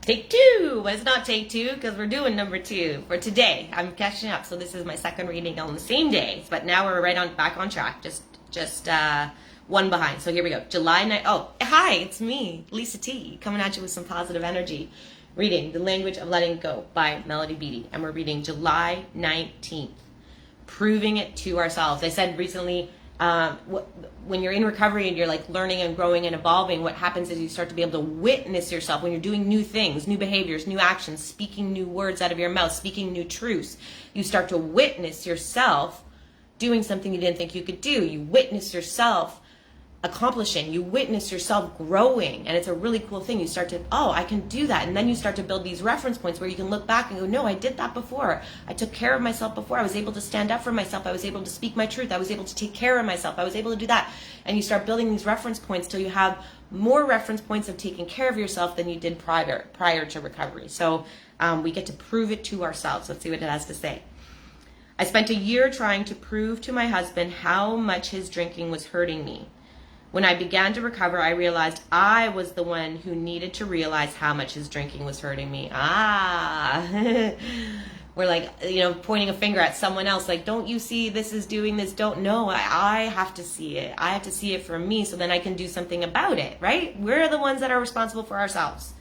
Take two, but it's not take two because we're doing number two for today. I'm catching up, so this is my second reading on the same day, but now we're back on track. Just one behind. So here we go. July 9th. Oh, hi, it's me, LisaT, coming at you with some positive energy. Reading The Language of Letting Go by Beattie, and we're reading July 19th. Proving it to ourselves. I said recently, when you're in recovery and you're like learning and growing and evolving, what happens is you start to be able to witness yourself when you're doing new things, new behaviors, new actions, speaking new words out of your mouth, speaking new truths. You start to witness yourself doing something you didn't think you could do. You witness yourself accomplishing, you witness yourself growing, and it's a really cool thing. You start to, oh, I can do that, and then you start to build these reference points where you can look back and go, no, I did that before. I took care of myself before. I was able to stand up for myself. I was able to speak my truth. I was able to take care of myself. I was able to do that. And you start building these reference points till you have more reference points of taking care of yourself than you did prior to recovery. So we get to prove it to ourselves. Let's see what it has to say. I spent a year trying to prove to my husband how much his drinking was hurting me. When I began to recover, I realized I was the one who needed to realize how much his drinking was hurting me. We're like, pointing a finger at someone else, like, don't you see this is doing this? Don't know. I have to see it. I have to see it for me so then I can do something about it, right? We're the ones that are responsible for ourselves.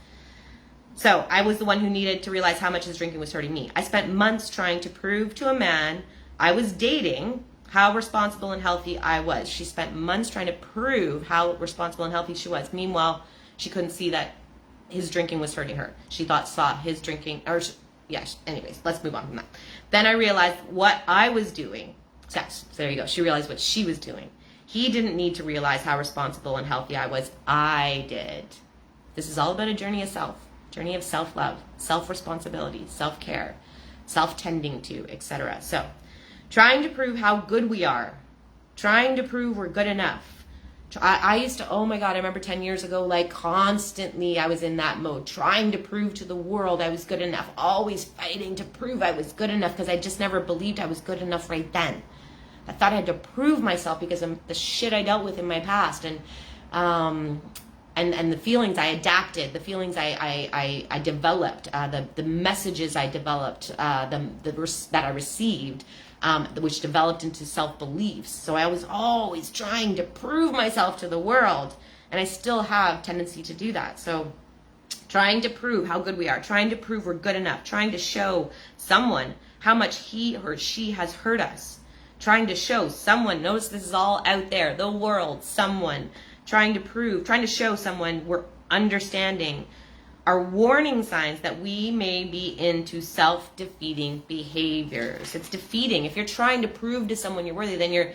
So I was the one who needed to realize how much his drinking was hurting me. I spent months trying to prove to a man I was dating how responsible and healthy I was. She spent months trying to prove how responsible and healthy she was. Meanwhile, she couldn't see that his drinking was hurting her. She saw his drinking, anyways, let's move on from that. Then I realized what I was doing. Sex. So there you go. She realized what she was doing. He didn't need to realize how responsible and healthy I was. I did. This is all about a journey of self. Journey of self-love, self-responsibility, self-care, self-tending to, etc. So, trying to prove how good we are. Trying to prove we're good enough. I used to, oh my God, I remember 10 years ago, like constantly I was in that mode, trying to prove to the world I was good enough, always fighting to prove I was good enough because I just never believed I was good enough right then. I thought I had to prove myself because of the shit I dealt with in my past and the feelings I adapted, the feelings I developed, the messages I developed, that I received, which developed into self-beliefs. So I was always trying to prove myself to the world, and I still have tendency to do that. So trying to prove how good we are, trying to prove we're good enough, trying to show someone how much he or she has hurt us, trying to show someone, notice this is all out there, the world, someone, trying to show someone we're understanding are warning signs that we may be into self-defeating behaviors. It's defeating. If you're trying to prove to someone you're worthy, then you're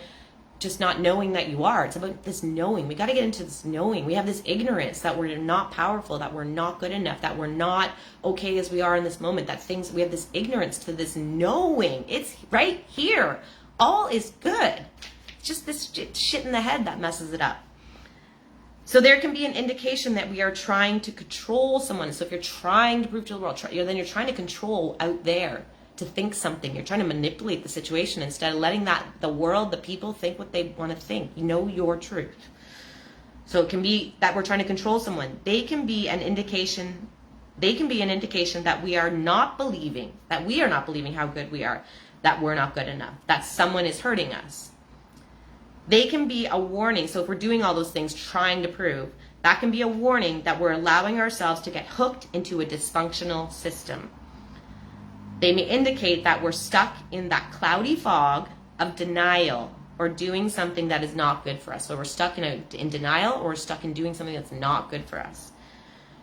just not knowing that you are. It's about this knowing. We got to get into this knowing. We have this ignorance that we're not powerful, that we're not good enough, that we're not okay as we are in this moment, we have this ignorance to this knowing. It's right here. All is good. It's just this shit in the head that messes it up. So there can be an indication that we are trying to control someone. So if you're trying to prove to the world, then you're trying to control out there to think something. You're trying to manipulate the situation instead of letting the world, the people think what they want to think. You know your truth. So it can be that we're trying to control someone. They can be an indication that we are not believing how good we are, that we're not good enough, that someone is hurting us. They can be a warning. So if we're doing all those things, trying to prove, that can be a warning that we're allowing ourselves to get hooked into a dysfunctional system. They may indicate that we're stuck in that cloudy fog of denial or doing something that is not good for us. So we're stuck in denial or we're stuck in doing something that's not good for us.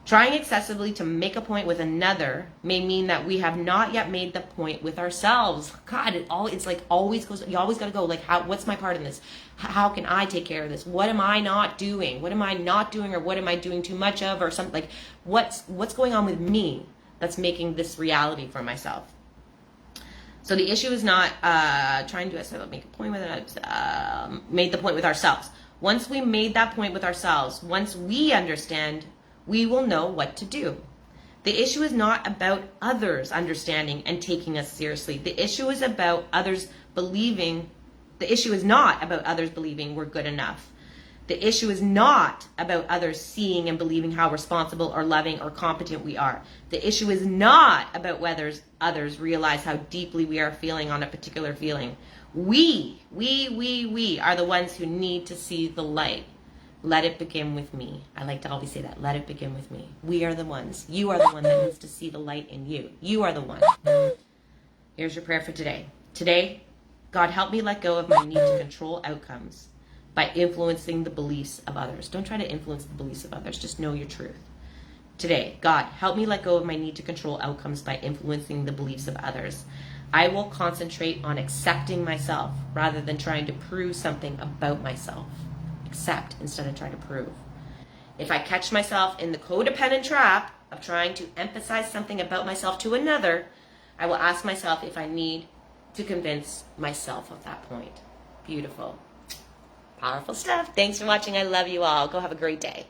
Trying excessively to make a point with another may mean that we have not yet made the point with ourselves. God, it's like always goes, you always got to go, like, what's my part in this? How can I take care of this? What am I not doing? What am I not doing, or what am I doing too much of, or something? Like, what's going on with me that's making this reality for myself? So the issue is not trying to make a point with it, made the point with ourselves. Once we made that point with ourselves, once we understand, we will know what to do. The issue is not about others understanding and taking us seriously. The issue is about others believing. The issue is not about others believing we're good enough. The issue is not about others seeing and believing how responsible or loving or competent we are. The issue is not about whether others realize how deeply we are feeling on a particular feeling. We are the ones who need to see the light. Let it begin with me. I like to always say that. Let it begin with me. We are the ones. You are the one that needs to see the light in you. You are the one. Here's your prayer for today. Today, God, help me let go of my need to control outcomes by influencing the beliefs of others. Don't try to influence the beliefs of others. Just know your truth. Today, God, help me let go of my need to control outcomes by influencing the beliefs of others. I will concentrate on accepting myself rather than trying to prove something about myself. Accept instead of try to prove. If I catch myself in the codependent trap of trying to emphasize something about myself to another, I will ask myself if I need to convince myself of that point. Beautiful. Powerful stuff. Thanks for watching. I love you all. Go have a great day.